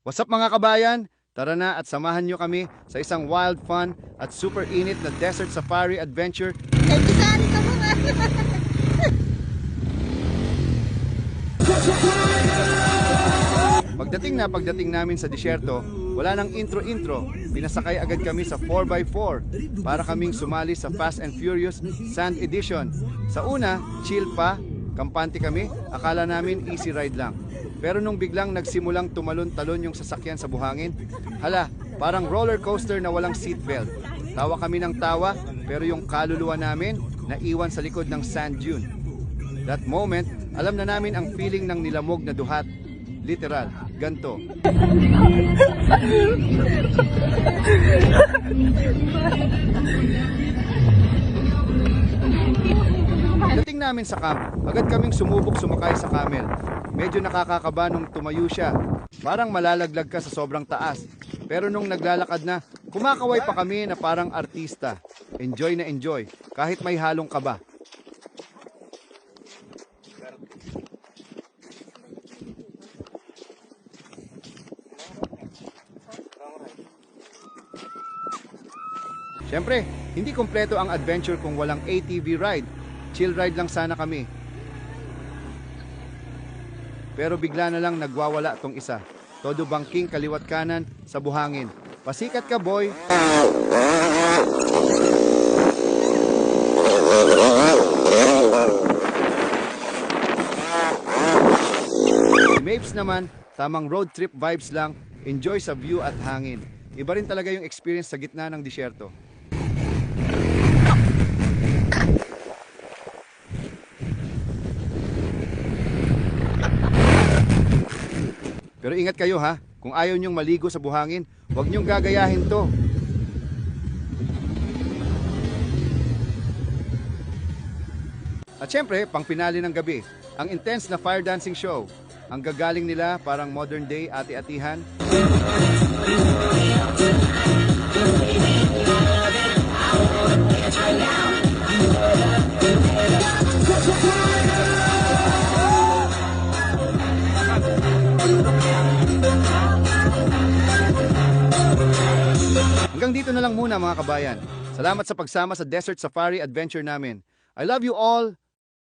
What's up mga kabayan? Tara na at samahan nyo kami sa isang wild, fun at super init na desert safari adventure. Sari ka mo nga. Pagdating namin sa disyerto, wala nang intro-intro. Pinasakay agad kami sa 4x4 para kaming sumali sa Fast and Furious Sand Edition. Sa una, chill pa, kampante kami, akala namin easy ride lang. Pero nung biglang nagsimulang tumalon-talon yung sasakyan sa buhangin, hala, parang roller coaster na walang seatbelt. Tawa kami ng tawa, pero yung kaluluwa namin naiwan sa likod ng sand dune. That moment, alam na namin ang feeling ng nilamog na duhat. Literal, ganto. Dating namin sa camp, agad kaming sumubok sumakay sa camel. Medyo nakakakaba nung tumayo siya. Parang malalaglag ka sa sobrang taas. Pero nung naglalakad na, kumakaway pa kami na parang artista. Enjoy na enjoy, kahit may halong kaba. Siyempre, hindi kompleto ang adventure kung walang ATV ride. Chill ride lang sana kami. Pero bigla na lang nagwawala tong isa. Todo bangking kaliwat kanan sa buhangin. Pasikat ka, boy! Si Mapes naman, tamang road trip vibes lang, enjoy sa view at hangin. Iba rin talaga yung experience sa gitna ng disyerto. Pero ingat kayo ha, kung ayaw nyong maligo sa buhangin, huwag nyong gagayahin to. At syempre, pang pinali ng gabi, ang intense na fire dancing show. Ang gagaling nila parang modern day ati-atihan. Hanggang dito na lang muna mga kabayan. Salamat sa pagsama sa Desert Safari Adventure namin. I love you all.